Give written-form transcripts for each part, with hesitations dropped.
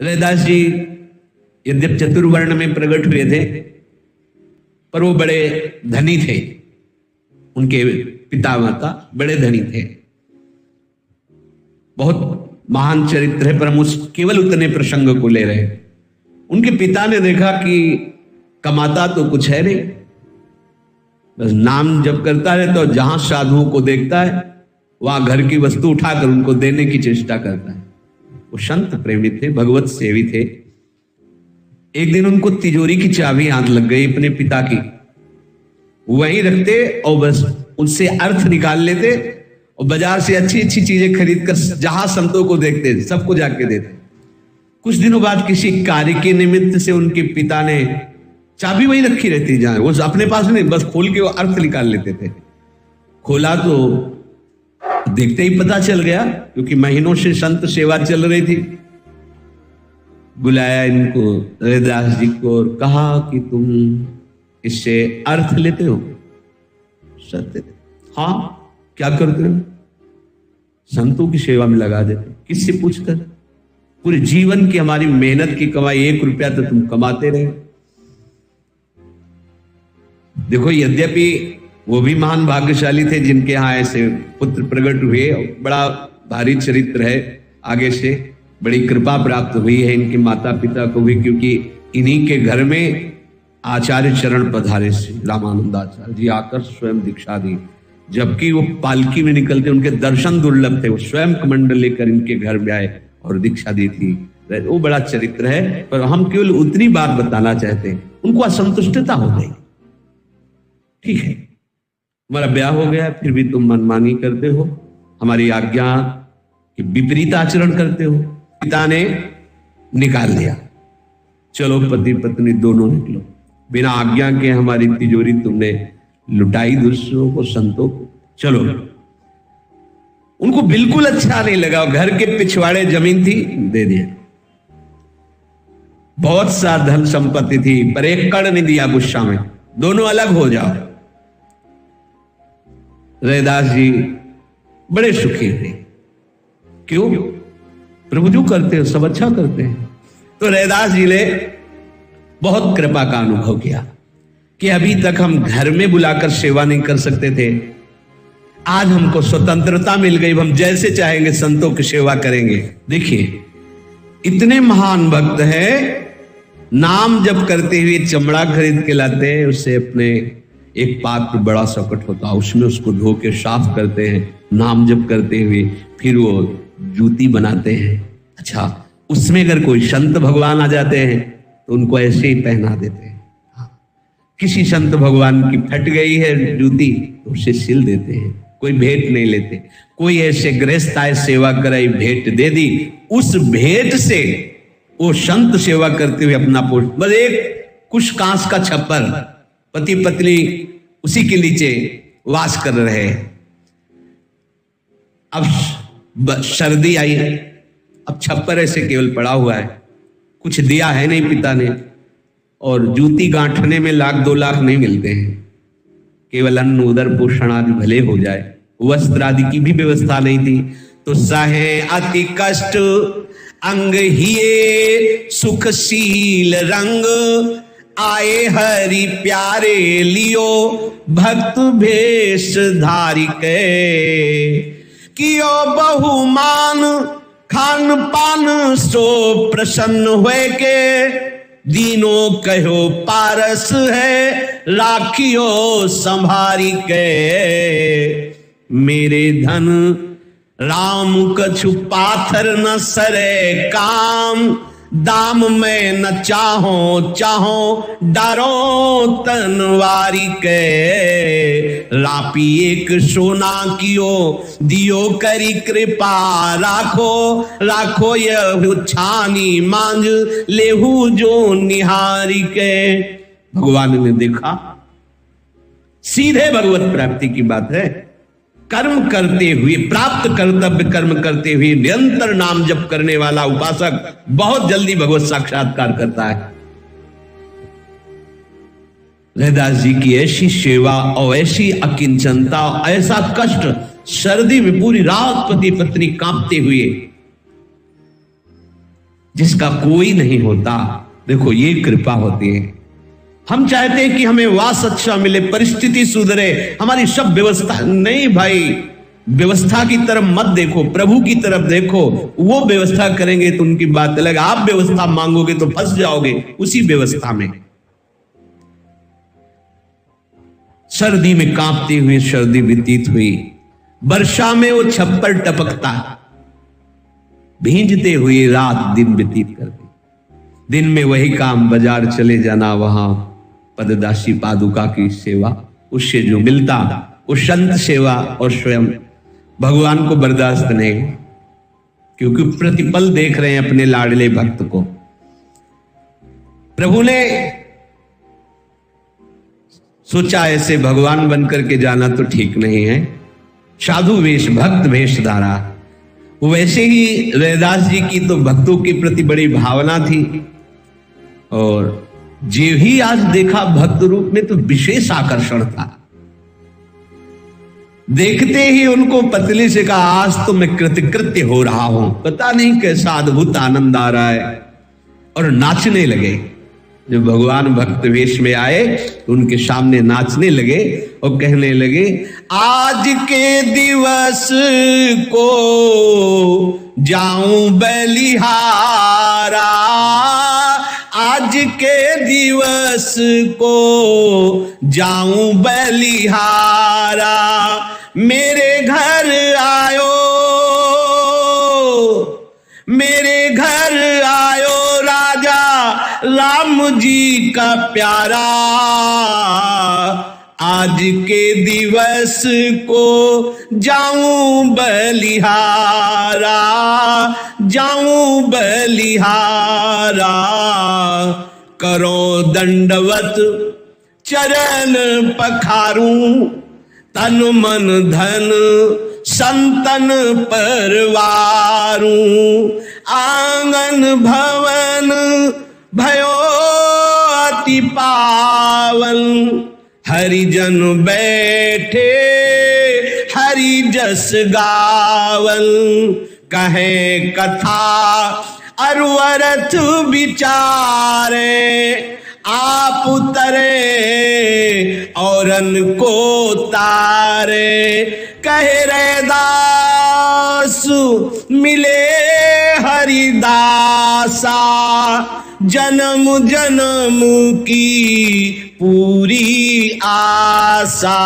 रैदास जी यद्यप चतुर्वर्ण में प्रकट हुए थे, पर वो बड़े धनी थे। उनके पिता माता बड़े धनी थे, बहुत महान चरित्र है, पर हम केवल उतने प्रसंग को ले रहे हैं। उनके पिता ने देखा कि कमाता तो कुछ है नहीं, बस नाम जप करता है, तो जहां साधुओं को देखता है वहां घर की वस्तु उठाकर उनको देने की चेष्टा करता है। वो संत प्रेमी थे, भगवत सेवी थे। एक दिन उनको तिजोरी की चाबी हाथ लग गई अपने पिता की, वहीं रखते और बस उनसे अर्थ निकाल लेते और बाजार से अच्छी अच्छी चीजें खरीद कर जहां संतों को देखते सबको जाके देते। कुछ दिनों बाद किसी कार्य के निमित्त से उनके पिता ने, चाबी वहीं रखी रहती जहां, वो अपने पास नहीं, बस खोल के वो अर्थ निकाल लेते थे। खोला तो देखते ही पता चल गया, क्योंकि महीनों से संत सेवा चल रही थी। बुलाया इनको रैदास जी को और कहा कि तुम इससे अर्थ लेते हो? सत्य, हाँ। क्या करते हो? संतों की सेवा में लगा देते। किससे पूछकर? पूरे जीवन की हमारी मेहनत की कमाई 1 रुपया तो तुम कमाते रहे। देखो, यद्यपि वो भी महान भाग्यशाली थे जिनके यहाँ ऐसे पुत्र प्रकट हुए, बड़ा भारी चरित्र है। आगे से बड़ी कृपा प्राप्त हुई है इनके माता पिता को भी, क्योंकि इन्हीं के घर में आचार्य चरण पधारे से रामानंदाचार्य जी आकर स्वयं दीक्षा दी। जबकि वो पालकी में निकलते, उनके दर्शन दुर्लभ थे, वो स्वयं कमंडल लेकर इनके घर में आए और दीक्षा दी थी। वो बड़ा चरित्र है, पर हम केवल उतनी बात बताना चाहते हैं। उनको असंतुष्टता हो गई। ठीक है, हमारा ब्याह हो गया, फिर भी तुम मनमानी करते हो, हमारी आज्ञा के विपरीत आचरण करते हो। पिता ने निकाल दिया, चलो पति पत्नी दोनों निकलो। बिना आज्ञा के हमारी तिजोरी तुमने लुटाई दूसरों को, संतों को, चलो। उनको बिल्कुल अच्छा नहीं लगा। घर के पिछवाड़े जमीन थी, दे दिया। बहुत सा धन संपत्ति थी, पर 1 कण नहीं दिया। गुस्सा में दोनों अलग हो जाओ। रैदास जी बड़े सुखी थे। क्यों? प्रभु जो करते हैं सब अच्छा करते हैं। तो रैदास जी ने बहुत कृपा का अनुभव किया कि अभी तक हम घर में बुलाकर सेवा नहीं कर सकते थे, आज हमको स्वतंत्रता मिल गई, हम जैसे चाहेंगे संतों की सेवा करेंगे। देखिए, इतने महान भक्त हैं, नाम जप करते हुए चमड़ा खरीद के लाते हैं, उससे अपने एक पात्र बड़ा सकट होता है, उसमें उसको धो के साफ करते हैं नाम जप करते हुए, फिर वो जूती बनाते हैं। अच्छा, उसमें अगर कोई संत भगवान आ जाते हैं तो उनको ऐसे ही पहना देते हैं। किसी संत भगवान की फट गई है जूती तो उसे सिल देते हैं, कोई भेंट नहीं लेते। कोई ऐसे गृहस्थ आए, सेवा कराई, भेंट दे दी, उस भेंट से वो संत सेवा करते हुए अपना पोष, बस एक कुछ कांस का छप्पर, पति पत्नी उसी के नीचे वास कर रहे हैं। अब सर्दी आई, अब छप्पर ऐसे केवल पड़ा हुआ है, कुछ दिया है नहीं पिता ने, और जूती गांठने में 1,00,000-2 लाख नहीं मिलते हैं। केवल अन्न उदर पोषण आदि भले हो जाए, वस्त्र आदि की भी व्यवस्था नहीं थी। तो सहे अति कष्ट अंग हिये सुखशील रंग, आए हरि प्यारे लियो भक्त भेष धारी के, कियो बहुमान खान पान सो प्रसन्न हुए के, दीनों कहो पारस है राखियो संभारी के, मेरे धन राम कछु पाथर न सरे काम, दाम में न चाहो चाहो डरो तनवारी के, रापी एक सोना कियो दियो करी कृपा राखो, राखो यह छानी मांझ लेहू जो निहारी के। भगवान ने देखा, सीधे भगवत प्राप्ति की बात है। कर्म करते हुए, प्राप्त कर्तव्य कर्म करते हुए निरंतर नाम जप करने वाला उपासक बहुत जल्दी भगवत साक्षात्कार करता है। रैदास जी की ऐसी सेवा और ऐसी अकिंचनता, ऐसा कष्ट, सर्दी में पूरी रात पति पत्नी कांपते हुए जिसका कोई नहीं होता। देखो ये कृपा होती है। हम चाहते हैं कि हमें वास अच्छा मिले, परिस्थिति सुधरे, हमारी सब व्यवस्था, नहीं भाई, व्यवस्था की तरफ मत देखो, प्रभु की तरफ देखो। वो व्यवस्था करेंगे तो उनकी बात अलग, आप व्यवस्था मांगोगे तो फंस जाओगे उसी व्यवस्था में। सर्दी में कांपती हुई सर्दी व्यतीत हुई, वर्षा में वो छप्पर टपकता, भींजते हुए रात दिन व्यतीत करती। दिन में वही काम, बाजार चले जाना, वहां पददासी पादुका की सेवा, उससे जो मिलता वो संत सेवा और स्वयं भगवान को बर्दाश्त नहीं, क्योंकि प्रतिपल देख रहे हैं अपने लाडले भक्त को। प्रभु ने सोचा ऐसे भगवान बनकर के जाना तो ठीक नहीं है, साधु वेश, भक्त वेश धारा। वैसे ही रैदास जी की तो भक्तों के प्रति बड़ी भावना थी, और जो ही आज देखा भक्त रूप में तो विशेष आकर्षण था। देखते ही उनको पतली से कहा, आज तो मैं कृतकृत्य हो रहा हूं, पता नहीं कैसा अद्भुत आनंद आ रहा है, और नाचने लगे। जब भगवान भक्त वेश में आए तो उनके सामने नाचने लगे और कहने लगे, आज के दिवस को जाऊं बलिहारा, आज के दिवस को जाऊं बलिहारा, मेरे घर आयो, मेरे घर आयो राजा राम जी का प्यारा, आज के दिवस को जाऊं बलिहारा, जाऊं बलिहारा, करो दंडवत चरण पखारूं, तन मन धन संतन परवारूं, आंगन भवन भयो अति पावन, हरिजन बैठे हरि जस गावन, कहे कथा अरवरथ विचारे, आप उतरे औरन को तारे, कहे रैदास मिले हरिदासा, जन्म जन्म की पूरी आशा,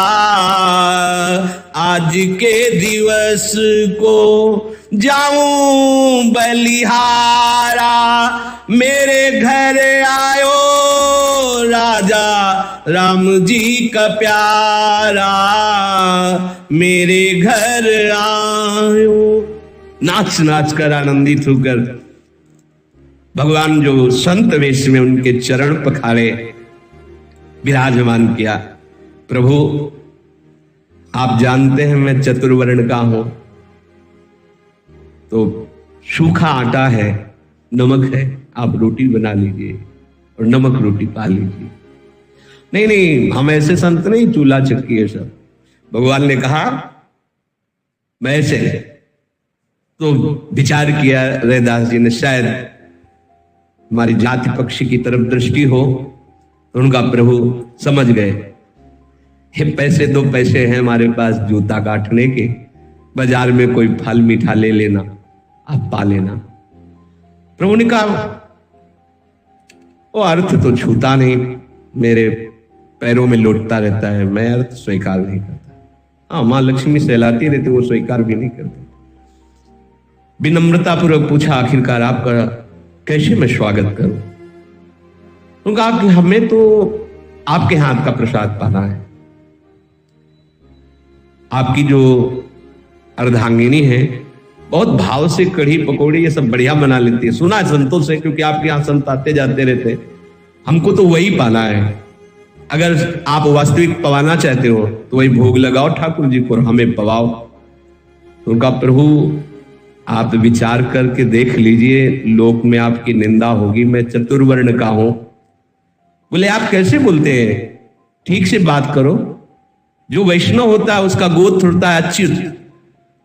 आज के दिवस को जाऊं बलिहारा, मेरे घर आयो राजा राम जी का प्यारा, मेरे घर आयो। नाच नाच कर आनंदित होकर भगवान जो संत वेश में उनके चरण पखारे विराजमान किया। प्रभु आप जानते हैं मैं चतुर्वर्ण का हूं, तो सूखा आटा है, नमक है, आप रोटी बना लीजिए और नमक रोटी पा लीजिए। नहीं नहीं, हम ऐसे संत नहीं, चूल्हा चक्की है सब। भगवान ने कहा मैं ऐसे, तो विचार किया रैदास जी ने, शायद हमारी जाति पक्षी की तरफ दृष्टि हो, तो उनका प्रभु समझ गए, हे पैसे दो पैसे हैं हमारे पास जूता काटने के, बाजार में कोई फल मीठा ले लेना, आप पा लेना। प्रभु ने कहा वो अर्थ तो छूता नहीं, मेरे पैरों में लौटता रहता है, मैं अर्थ स्वीकार नहीं करता। हाँ, मां लक्ष्मी सहलाती रहती, वो स्वीकार भी नहीं करती। विनम्रता पूर्वक पूछा, आखिरकार आपका कैसे मैं स्वागत करूं? उन्होंने कहा कि हमें तो आपके हाथ का प्रसाद पाना है। आपकी जो अर्धांगिनी है बहुत भाव से कढ़ी पकौड़ी ये सब बढ़िया बना लेती है, सुना है संतों से, क्योंकि आपके यहाँ संत आते जाते रहते। हमको तो वही पाना है, अगर आप वास्तविक पवाना चाहते हो तो वही भोग लगाओ ठाकुर जी को, हमें पवाओ। तो उनका प्रभु आप विचार करके देख लीजिए, लोक में आपकी निंदा होगी, मैं चतुर्वर्ण का हूं। बोले आप कैसे बोलते हैं, ठीक से बात करो। जो वैष्णव होता है उसका गोत्र होता है अच्युत,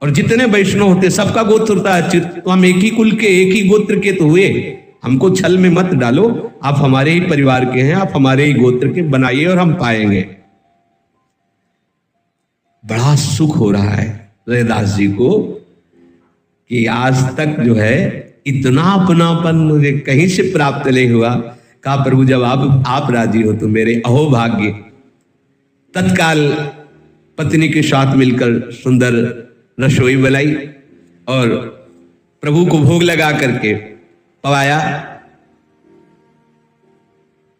और जितने वैष्णव होते सबका गोत्र होता है, तो हम एक ही कुल के, एक ही गोत्र के तो हुए। हमको छल में मत डालो, आप हमारे ही परिवार के हैं, आप हमारे ही गोत्र के, बनाइए और हम पाएंगे। बड़ा सुख हो रहा है रैदास जी को कि आज तक जो है इतना अपनापन मुझे कहीं से प्राप्त नहीं हुआ। कहा प्रभु जब आप राजी हो तो मेरे अहोभाग्य। तत्काल पत्नी के साथ मिलकर सुंदर रसोई बनाई और प्रभु को भोग लगा करके पवाया।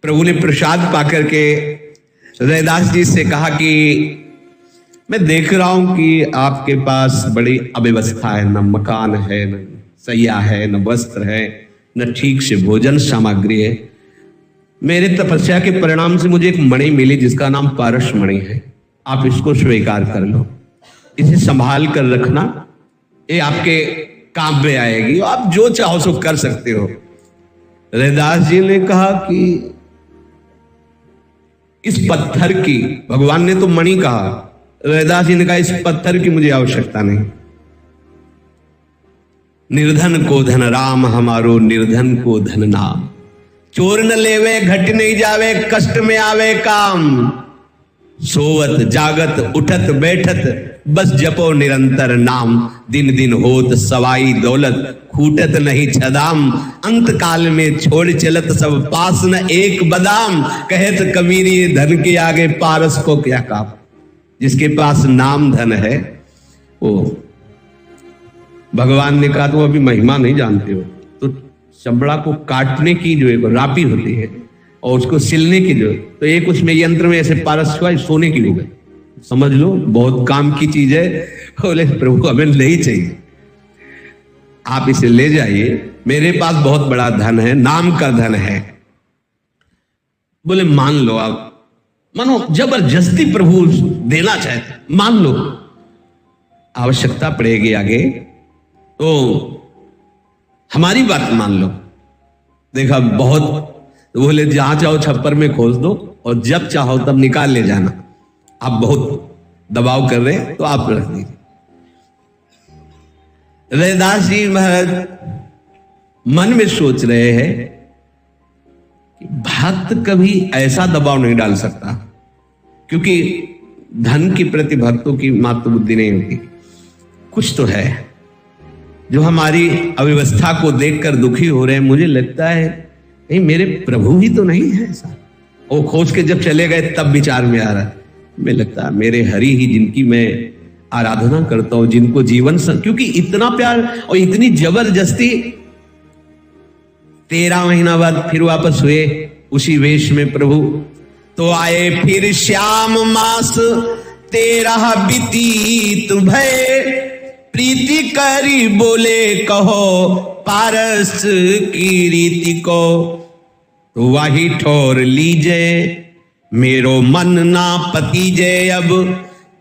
प्रभु ने प्रसाद पाकर के रैदास जी से कहा कि मैं देख रहा हूं कि आपके पास बड़ी अव्यवस्था है, न मकान है, न सैया है, न वस्त्र है, न ठीक से भोजन सामग्री है। मेरे तपस्या के परिणाम से मुझे एक मणि मिली जिसका नाम पारस मणि है, आप इसको स्वीकार कर लो, इसे संभाल कर रखना, ये आपके काम में आएगी, आप जो चाहो सो कर सकते हो। रैदास जी ने कहा कि इस पत्थर की, भगवान ने तो मणि कहा, रैदास जी ने कहा इस पत्थर की मुझे आवश्यकता नहीं। निर्धन को धन राम हमारो, निर्धन को धन नाम। चोर न लेवे घट नहीं जावे, कष्ट में आवे काम। सोवत जागत उठत बैठत, बस जपो निरंतर नाम। दिन दिन होत सवाई दौलत, खूटत नहीं छदाम। अंत काल में छोड़ चलत सब पास न एक बदाम। कहत कबीर धन के आगे पारस को क्या काम। जिसके पास नाम धन है वो, भगवान ने कहा तो अभी महिमा नहीं जानते हो, तो चमड़ा को काटने की जो एक रापी होती है और उसको सिलने की जो, तो एक उसमें यंत्र में ऐसे पारस हुआ, सोने की हो गई, समझ लो बहुत काम की चीज है। बोले प्रभु हमें नहीं चाहिए, आप इसे ले जाइए, मेरे पास बहुत बड़ा धन है, नाम का धन है। बोले मान लो, आप मानो, जबरदस्ती प्रभु देना चाहते, मान लो, आवश्यकता पड़ेगी आगे तो हमारी बात मान लो। देखा बहुत, बोले जहां चाहो छप्पर में खोस दो और जब चाहो तब निकाल ले जाना, आप बहुत दबाव कर रहे हैं तो आप रख दीजिए। रैदास जी महाराज मन में सोच रहे हैं कि भक्त कभी ऐसा दबाव नहीं डाल सकता, क्योंकि धन के प्रति भक्तों की मात्र बुद्धि नहीं होती। कुछ तो है जो हमारी अव्यवस्था को देखकर दुखी हो रहे हैं। मुझे लगता है नहीं, मेरे प्रभु ही तो नहीं है ऐसा। वो खोज के जब चले गए तब विचार में आ रहा है, मैं लगता है मेरे हरि ही जिनकी मैं आराधना करता हूं, जिनको जीवन क्योंकि इतना प्यार और इतनी जबरदस्ती। 13 महीना बाद फिर वापस हुए उसी वेश में प्रभु, तो आए फिर श्याम मास 13 बीतीत भय। प्रीति करी बोले कहो पारस की रीति को, तो वही ठोर लीजे मेरो मन ना पतीजे। अब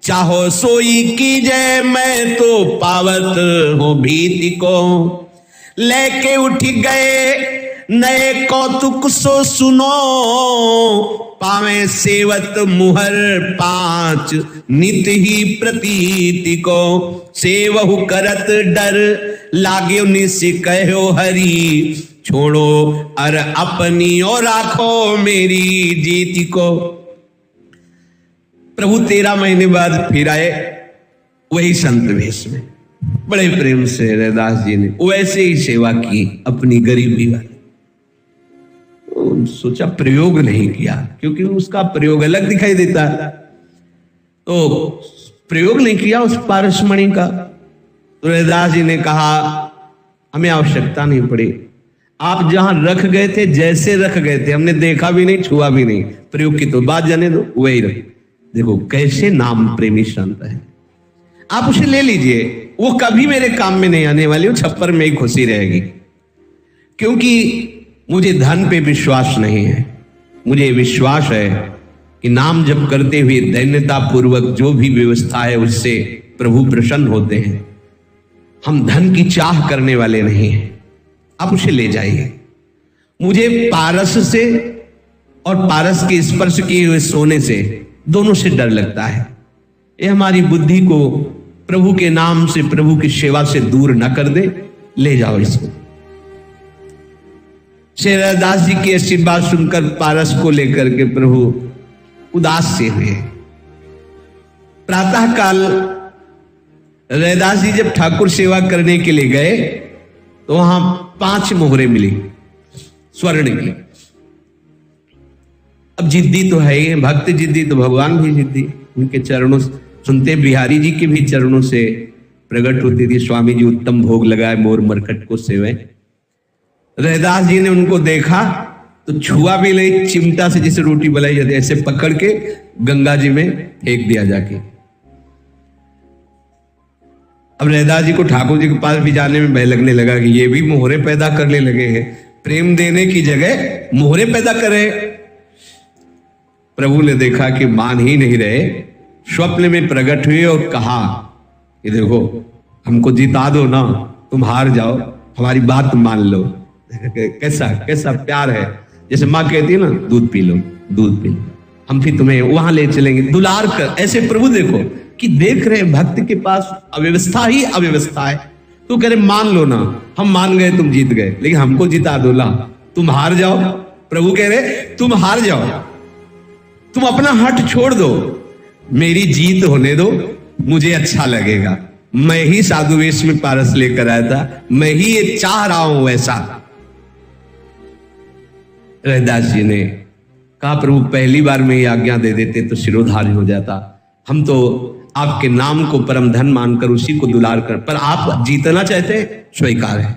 चाहो सोई कीजे मैं तो पावत हूं भीति को। लेके उठ गए नए कौतुक सो सुनो, पावे सेवत मुहर 5 नित ही प्रतीति को। सेवहु करत डर लागे निस कहो हरि, छोड़ो अर अपनी और राखो मेरी जीति को। प्रभु 13 महीने बाद फिर आए वही संत वेश में। बड़े प्रेम से रैदास जी ने वैसे ही सेवा की अपनी गरीबी वाली। सोचा प्रयोग नहीं किया, क्योंकि उसका प्रयोग अलग दिखाई देता है, तो प्रयोग नहीं किया उस पारसमणि का। तो रैदास जी ने कहा हमें आवश्यकता नहीं पड़ी, आप जहां रख गए थे जैसे रख गए थे, हमने देखा भी नहीं छुआ भी नहीं, प्रयोग की तो बात जाने दो, वही रहे। देखो कैसे नाम प्रेमी संत है, आप उसे ले लीजिए, वो कभी मेरे काम में नहीं आने वाली, वो छप्पर में ही खुशी रहेगी। क्योंकि मुझे धन पे विश्वास नहीं है, मुझे विश्वास है कि नाम जप करते हुए दैन्यता पूर्वक जो भी व्यवस्था है उससे प्रभु प्रसन्न होते हैं। हम धन की चाह करने वाले नहीं हैं, आप उसे ले जाइए। मुझे पारस से और पारस के स्पर्श किए हुए सोने से, दोनों से डर लगता है। ये हमारी बुद्धि को प्रभु के नाम से, प्रभु की सेवा से दूर न कर दे, ले जाओ इसको। श्री रैदास जी की ऐसी बात सुनकर पारस को लेकर के प्रभु उदास से हुए। प्रातः काल रैदास जी जब ठाकुर सेवा करने के लिए गए तो वहां 5 मोहरे मिली स्वर्ण की। अब जिद्दी तो है ही, भक्त जिद्दी तो भगवान भी जिद्दी। उनके चरणों सुनते बिहारी जी के भी चरणों से प्रकट होती थी, स्वामी जी उत्तम भोग लगाए मोर मरकट को सेवे। रैदास जी ने उनको देखा तो छुआ भी ले, चिमटा से जैसे रोटी बनाई जाती है ऐसे पकड़ के गंगा जी में फेंक दिया जाके। अब रैदास जी को ठाकुर जी के पास भी जाने में भय लगने लगा कि ये भी मोहरे पैदा करने लगे हैं, प्रेम देने की जगह मोहरे पैदा करे। प्रभु ने देखा कि मान ही नहीं रहे, स्वप्न में प्रकट हुए और कहा कि देखो हमको जिता दो ना, तुम हार जाओ, हमारी बात मान लो। कैसा कैसा प्यार है, जैसे माँ कहती है ना दूध पी लो, दूध पी लो, हम फिर तुम्हें वहां ले चलेंगे, दुलार कर। ऐसे प्रभु देखो कि देख रहे भक्त के पास अव्यवस्था ही अव्यवस्था है, तो कह रहे मान लो ना, हम मान गए तुम जीत गए, लेकिन हमको जिता दो ना, तुम हार जाओ। प्रभु कह रहे तुम हार जाओ, तुम अपना हट छोड़ दो, मेरी जीत होने दो, मुझे अच्छा लगेगा। मैं ही साधु वेश में पारस लेकर आया था, मैं ही ये चाह रहा हूं वैसा। रैदास जी ने कहा प्रभु पहली बार में ही आज्ञा दे देते तो शिरोधार्य हो जाता, हम तो आपके नाम को परम धन मानकर उसी को दुलार कर, पर आप जीतना चाहते स्वीकार है,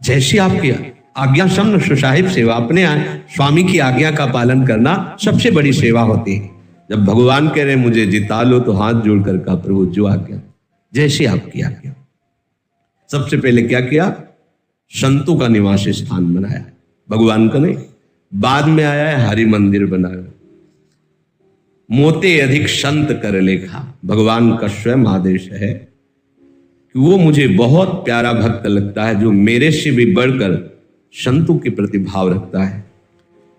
जैसी आपकी आज्ञा समन सुसाहिब सेवा, अपने स्वामी की आज्ञा का पालन करना सबसे बड़ी सेवा होती है। जब भगवान कह रहे मुझे जिता लो तो हाथ जोड़कर कहा प्रभु जो आज्ञा, जैसी आपकी आज्ञा। सबसे पहले क्या किया, संतों का निवास स्थान बनाया, भगवान का नहीं। बाद में आया है हरि मंदिर बनाया, मोते अधिक संत कर लेखा। भगवान का स्वयं आदेश है कि वो मुझे बहुत प्यारा भक्त लगता है जो मेरे से भी बढ़कर संतों के प्रति भाव रखता है।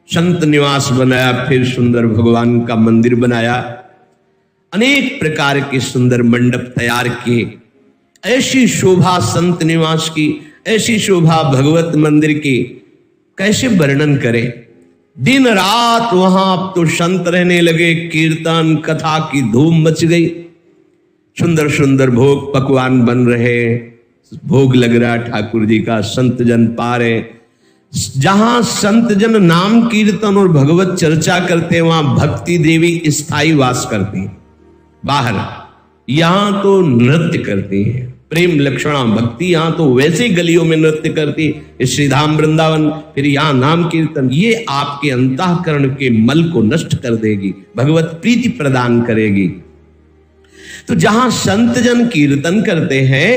संत निवास बनाया, फिर सुंदर भगवान का मंदिर बनाया, अनेक प्रकार के सुंदर मंडप तैयार किए। ऐसी शोभा संत निवास की, ऐसी शोभा भगवत मंदिर की कैसे वर्णन करें। दिन रात वहां अब तो संत रहने लगे, कीर्तन कथा की धूम मच गई, सुंदर सुंदर भोग पकवान बन रहे, भोग लग रहा ठाकुर जी का, संत जन पा रहे। जहां संत जन नाम कीर्तन और भगवत चर्चा करते हैं वहां भक्ति देवी स्थायी वास करती है। बाहर यहां तो नृत्य करती है, प्रेम लक्षणा भक्ति यहां तो वैसे गलियों में नृत्य करती, श्रीधाम वृंदावन, फिर यहां नाम कीर्तन। ये आपके अंतःकरण के मल को नष्ट कर देगी, भगवत प्रीति प्रदान करेगी। तो जहां संत जन कीर्तन करते हैं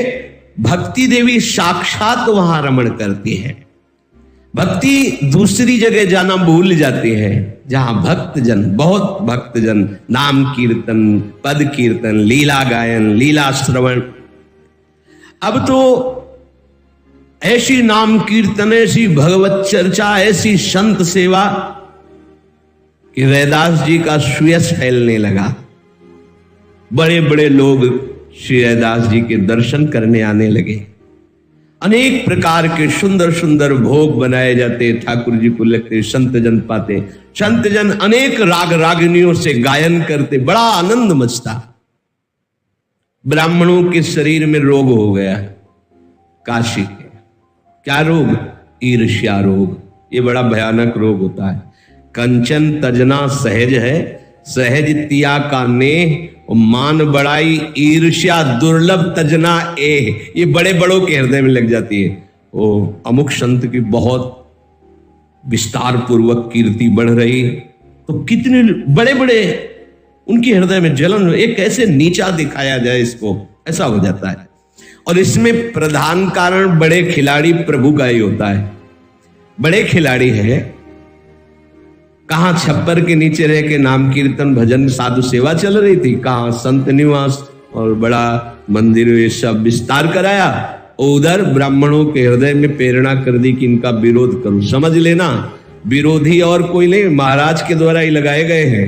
भक्ति देवी साक्षात वहां रमण करती है। भक्ति दूसरी जगह जाना भूल जाती है, जहां भक्तजन, बहुत भक्तजन नाम कीर्तन, पद कीर्तन, लीला गायन, लीला श्रवण। अब तो ऐसी नाम कीर्तन, ऐसी भगवत चर्चा, ऐसी संत सेवा कि रैदास जी का सुयश फैलने लगा। बड़े बड़े लोग श्री रैदास जी के दर्शन करने आने लगे। अनेक प्रकार के सुंदर सुंदर भोग बनाए जाते, ठाकुर जी को लगते, संत जन पाते, संत जन अनेक राग रागिनियों से गायन करते, बड़ा आनंद मचता। ब्राह्मणों के शरीर में रोग हो गया, काशी के। क्या रोग? ईर्ष्या रोग। ये बड़ा भयानक रोग होता है। कंचन तजना सहज है, सहज तिया का नेह, मान बड़ाई ईर्ष्या दुर्लभ तजना ए। ये बड़े बड़ों के हृदय में लग जाती है। वो अमुक संत की बहुत विस्तार पूर्वक कीर्ति बढ़ रही, तो कितने बड़े बड़े उनके हृदय में जलन, एक कैसे नीचा दिखाया जाए इसको, ऐसा हो जाता है। और इसमें प्रधान कारण बड़े खिलाड़ी प्रभु का ही होता है। बड़े खिलाड़ी है, कहां छप्पर के नीचे रह के नाम कीर्तन भजन साधु सेवा चल रही थी, कहां संत निवास और बड़ा मंदिर ये सब विस्तार कराया, और उधर ब्राह्मणों के हृदय में प्रेरणा कर दी कि इनका विरोध करो। समझ लेना, विरोधी और कोई नहीं, महाराज के द्वारा ही लगाए गए हैं।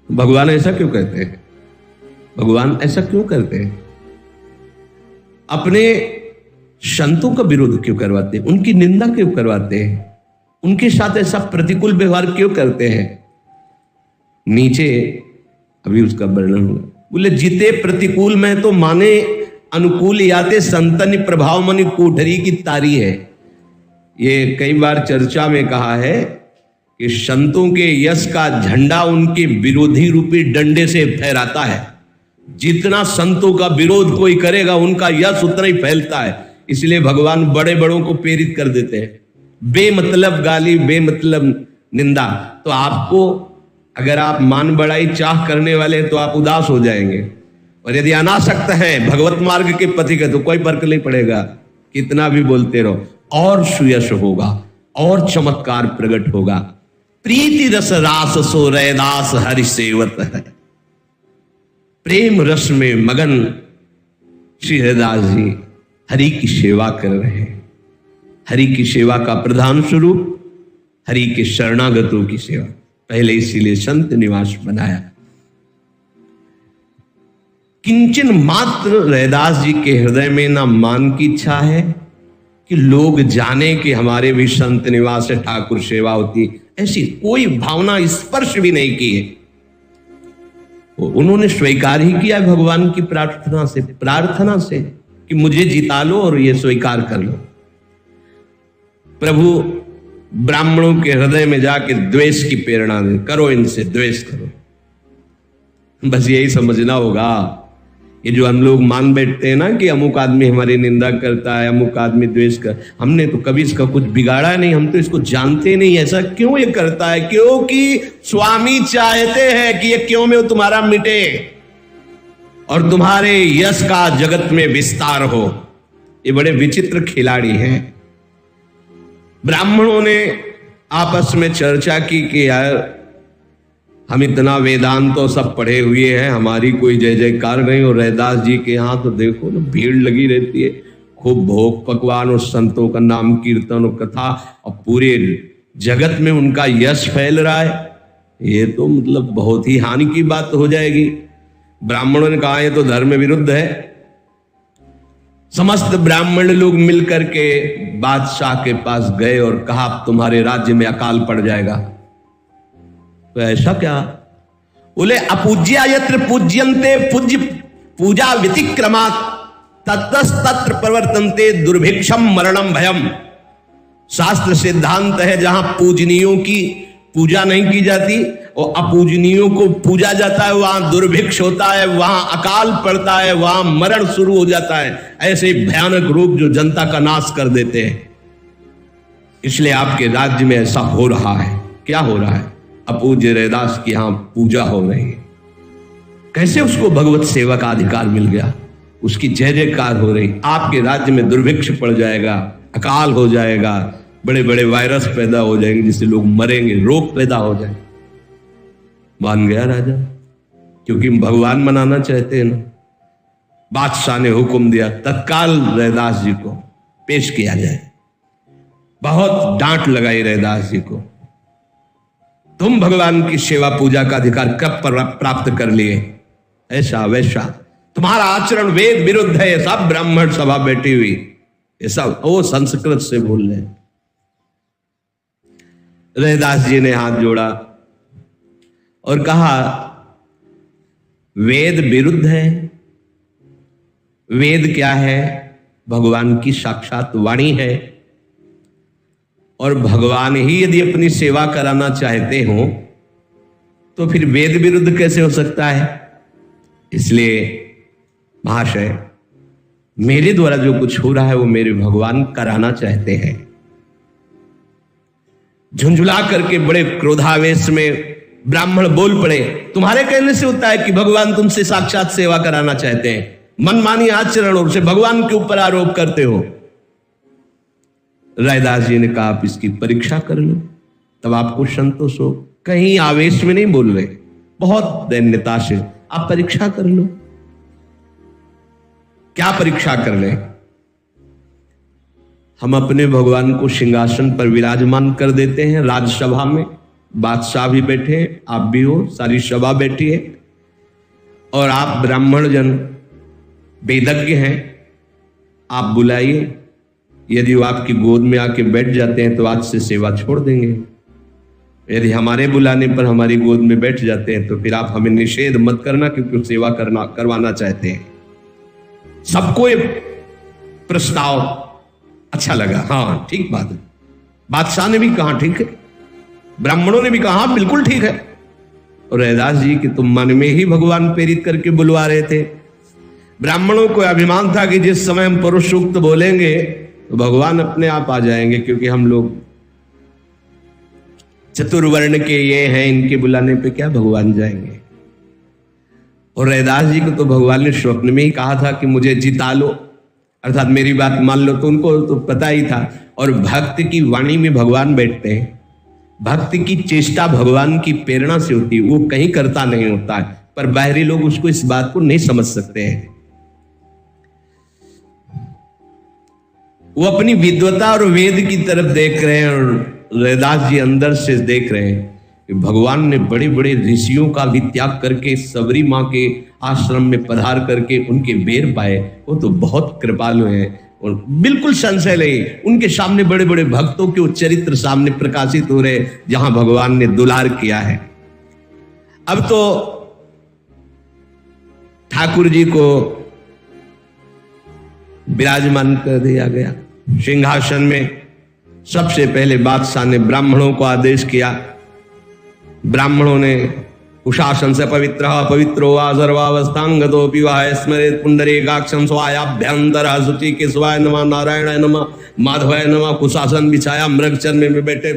भगवान ऐसा क्यों कहते हैं? भगवान ऐसा क्यों करते हैं? अपने संतों का विरोध क्यों करवाते हैं? उनकी निंदा क्यों करवाते हैं? उनके साथ ऐसा प्रतिकूल व्यवहार क्यों करते हैं? नीचे अभी उसका वर्णन होगा। बोले जिते प्रतिकूल में तो माने अनुकूल याते संतन प्रभाव मनि कोठरी की तारी है। ये कई बार चर्चा में कहा है कि संतों के यश का झंडा उनके विरोधी रूपी डंडे से फहराता है। जितना संतों का विरोध कोई करेगा उनका यश उतना ही फैलता है। इसलिए भगवान बड़े बड़ों को प्रेरित कर देते हैं। बेमतलब गाली, बेमतलब निंदा। तो आपको अगर आप मान बढ़ाई चाह करने वाले हैं तो आप उदास हो जाएंगे, और यदि अनासक्त हैं भगवत मार्ग के पथिक है तो कोई फर्क नहीं पड़ेगा, कितना भी बोलते रहो, और सुयश होगा और चमत्कार प्रकट होगा। प्रीति रस रास सो रैदास हरि सेवत है। प्रेम रस में मगन श्री हरिदास जी हरि की सेवा कर रहे हैं। हरि की सेवा का प्रधान स्वरूप हरि के शरणागतों की सेवा। पहले इसीलिए संत निवास बनाया। किंचन मात्र रैदास जी के हृदय में ना मान की इच्छा है कि लोग जाने कि हमारे भी संत निवास से ठाकुर सेवा होती, ऐसी कोई भावना स्पर्श भी नहीं की है। उन्होंने स्वीकार ही किया भगवान की प्रार्थना से कि मुझे जिता लो और ये स्वीकार कर लो। प्रभु ब्राह्मणों के हृदय में जाके द्वेष की प्रेरणा दे, करो इनसे द्वेष करो। बस यही समझना होगा। ये जो हम लोग मान बैठते हैं ना कि अमुक आदमी हमारी निंदा करता है, अमुक आदमी द्वेष कर, हमने तो कभी इसका कुछ बिगाड़ा नहीं, हम तो इसको जानते नहीं ऐसा क्यों ये करता है। क्योंकि स्वामी चाहते हैं कि ये क्यों में तुम्हारा मिटे और तुम्हारे यश का जगत में विस्तार हो। ये बड़े विचित्र खिलाड़ी हैं। ब्राह्मणों ने आपस में चर्चा की कि यार हम इतना वेदांत तो सब पढ़े हुए हैं, हमारी कोई जय जयकार नहीं, और रैदास जी के यहाँ तो देखो ना भीड़ लगी रहती है, खूब भोग पकवान और संतों का नाम कीर्तन और कथा, और पूरे जगत में उनका यश फैल रहा है। ये तो मतलब बहुत ही हानि की बात हो जाएगी। ब्राह्मणों ने कहा ये तो धर्म विरुद्ध है। समस्त ब्राह्मण लोग मिलकर के बादशाह के पास गए और कहा तुम्हारे राज्य में अकाल पड़ जाएगा। तो ऐसा क्या? बोले अपूज्या यत्र पूज्यन्ते पूज्य पूजा व्यतिक्रमात् ततस्तत्र प्रवर्तन्ते दुर्भिक्षम मरणम भयम। शास्त्र सिद्धांत है जहां पूजनीयों की पूजा नहीं की जाती और अपूजनीयों को पूजा जाता है, वहां दुर्भिक्ष होता है, वहां अकाल पड़ता है, वहां मरण शुरू हो जाता है। ऐसे भयानक रूप जो जनता का नाश कर देते हैं। इसलिए आपके राज्य में ऐसा हो रहा है। क्या हो रहा है? अपूज्य रैदास की यहां पूजा हो रही है। कैसे उसको भगवत सेवा का अधिकार मिल गया, उसकी जय जयकार हो रही। आपके राज्य में दुर्भिक्ष पड़ जाएगा, अकाल हो जाएगा, बड़े बड़े वायरस पैदा हो जाएंगे जिससे लोग मरेंगे, रोग पैदा हो जाएंगे। मान गया राजा, क्योंकि भगवान मनाना चाहते हैं ना। बादशाह ने हुक्म दिया तत्काल रैदास जी को पेश किया जाए। बहुत डांट लगाई रैदास जी को, तुम भगवान की सेवा पूजा का अधिकार कब प्राप्त कर लिए? ऐसा वैसा तुम्हारा आचरण वेद विरुद्ध है। सब ब्राह्मण सभा बैठी हुई, ये सब वो संस्कृत से बोल रहे। रैदास जी ने हाथ जोड़ा और कहा वेद विरुद्ध है। वेद क्या है? भगवान की साक्षात वाणी है, और भगवान ही यदि अपनी सेवा कराना चाहते हो तो फिर वेद विरुद्ध कैसे हो सकता है? इसलिए महाशय, मेरे द्वारा जो कुछ हो रहा है वो मेरे भगवान कराना चाहते हैं। झुंझुला करके बड़े क्रोधावेश में ब्राह्मण बोल पड़े, तुम्हारे कहने से होता है कि भगवान तुमसे साक्षात सेवा कराना चाहते हैं? मनमानी आचरणों से भगवान के ऊपर आरोप करते हो। रैदास जी ने कहा आप इसकी परीक्षा कर लो, तब आपको संतोष हो। कहीं आवेश में नहीं बोल रहे, बहुत दैन्यता से आप परीक्षा कर लो। क्या परीक्षा कर ले? हम अपने भगवान को सिंहासन पर विराजमान कर देते हैं राजसभा में, बादशाह भी बैठे, आप भी हो, सारी सभा बैठी है, और आप ब्राह्मण जन वेदज्ञ हैं, आप बुलाइए। यदि वो आपकी गोद में आके बैठ जाते हैं तो आज से सेवा छोड़ देंगे। यदि हमारे बुलाने पर हमारी गोद में बैठ जाते हैं तो फिर आप हमें निषेध मत करना, क्योंकि सेवा करवाना चाहते हैं। सबको ये प्रस्ताव अच्छा लगा। हाँ ठीक बात है। बादशाह ने भी कहा ठीक है, ब्राह्मणों ने भी कहा बिल्कुल ठीक है। और रैदास जी कि तुम मन में ही भगवान प्रेरित करके बुलवा रहे थे। ब्राह्मणों को अभिमान था कि जिस समय हम पुरुष सूक्त बोलेंगे तो भगवान अपने आप आ जाएंगे, क्योंकि हम लोग चतुर्वर्ण के ये हैं, इनके बुलाने पे क्या भगवान जाएंगे। और रैदास जी को तो भगवान ने स्वप्न में ही कहा था कि मुझे जिता लो, अर्थात मेरी बात मान लो। तो उनको तो पता ही था। और भक्त की वाणी में भगवान बैठते हैं। भक्त की चेष्टा भगवान की प्रेरणा से होती है, वो कहीं करता नहीं होता है, पर बाहरी लोग उसको इस बात को नहीं समझ सकते हैं। वो अपनी विद्वता और वेद की तरफ देख रहे हैं, और रैदास जी अंदर से देख रहे हैं कि भगवान ने बड़े बड़े ऋषियों का भी त्याग करके सबरी माँ के आश्रम में पधार करके उनके बेर पाए। वो तो बहुत कृपालु हैं, और बिल्कुल संशय नहीं, उनके सामने बड़े बड़े भक्तों के चरित्र सामने प्रकाशित हो रहे, जहां भगवान ने दुलार किया है। अब तो ठाकुर जी को विराजमान कर दिया गया सिंहासन में। सबसे पहले बादशाह ने ब्राह्मणों को आदेश किया। ब्राह्मणों ने कुशासन से पवित्रो वा सर्वावस्थांगतो पिवाय स्मरेत पुंडरीकाक्षं स्वायाभ्यंतर शुचि के स्वाय नमः नारायण नमः माधवाय नमः। कुशासन बिछाया, मृग चरण में बैठे,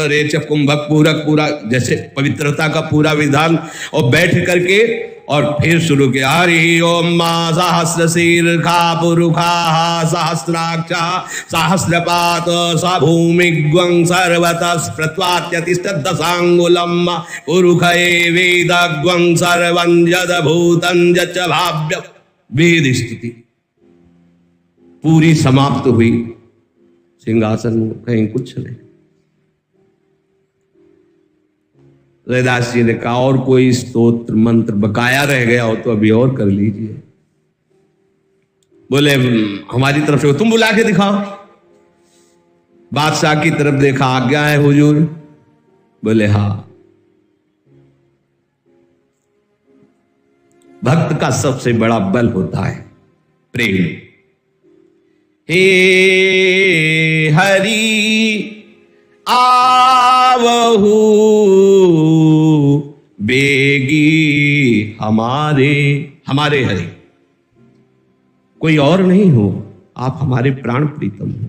रेचक कुंभक पूरक पूरा जैसे पवित्रता का पूरा विधान, और बैठ करके और फिर शुरू किया हरि ओम मा सहस्र शीर्षा पुरुखा सहस्राक्षा सहस्रपात स भूमिग्वं सर्वतः प्रत्वात्यतिष्ठत् दशांगुलम् पुरुखे वेदग्वं सर्वं यद्भूतं यच्च भाव्य। वेद स्तुति पूरी समाप्त हुई। सिंहासन कहीं कुछ नहीं। रैदास जी ने कहा और कोई स्तोत्र मंत्र बकाया रह गया हो तो अभी और कर लीजिए। बोले हमारी तरफ से तुम बुला के दिखाओ। बादशाह की तरफ देखा, आज्ञा है हुजूर। बोले हाँ। भक्त का सबसे बड़ा बल होता है प्रेम। हे हरि आवहु बेगी हमारे हमारे हरि, कोई और नहीं हो, आप हमारे प्राण प्रीतम हो।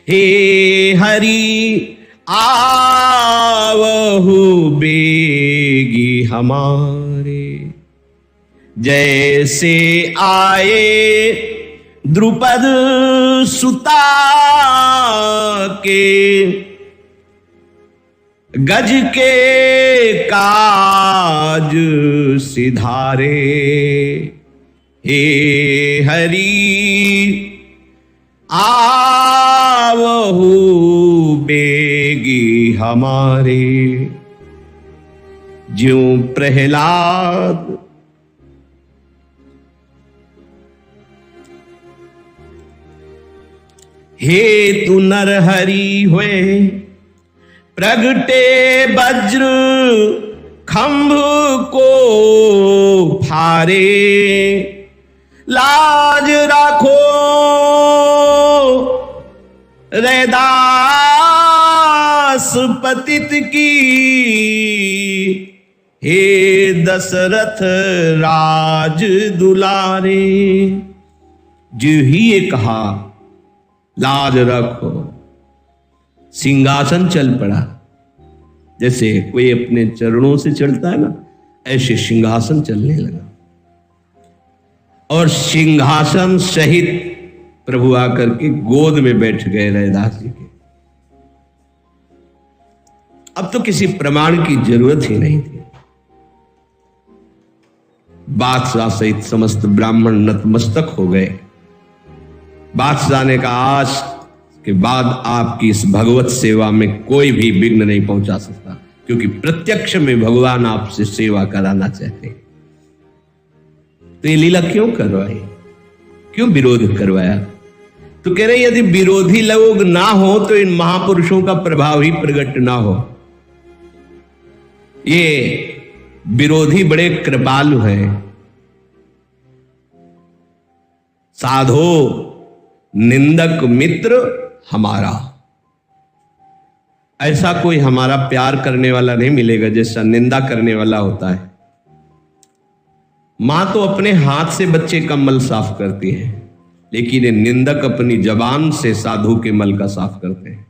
हे हरि आवहु बेगी हमारे, जैसे आए द्रुपद सुता के गज के काज सिधारे। हे हरि आवहु बेगी हमारे, ज्यों प्रहलाद हे तु नरहरि हुए, प्रगटे वज्र खंभ को फारे। लाज राखो रैदास पतित की, हे दशरथ राज दुलारे। जो ही ये कहा लाज रखो, सिंहासन चल पड़ा। जैसे कोई अपने चरणों से चलता है ना, ऐसे सिंहासन चलने लगा। और सिंहासन सहित प्रभु आकर के गोद में बैठ गए रैदास जी के। अब तो किसी प्रमाण की जरूरत ही नहीं थी। बादशाह सहित समस्त ब्राह्मण नतमस्तक हो गए। बादशाह ने कहा आज के बाद आपकी इस भगवत सेवा में कोई भी विघ्न नहीं पहुंचा सकता, क्योंकि प्रत्यक्ष में भगवान आपसे सेवा कराना चाहते हैं। तो ये लीला क्यों करवाई, क्यों विरोध करवाया? तो कह रहे यदि विरोधी लोग ना हो तो इन महापुरुषों का प्रभाव ही प्रकट ना हो। ये विरोधी बड़े कृपालु हैं। साधो निंदक मित्र हमारा, ऐसा कोई हमारा प्यार करने वाला नहीं मिलेगा जैसा निंदा करने वाला होता है। मां तो अपने हाथ से बच्चे का मल साफ करती है, लेकिन ये निंदक अपनी जबान से साधु के मल का साफ करते हैं।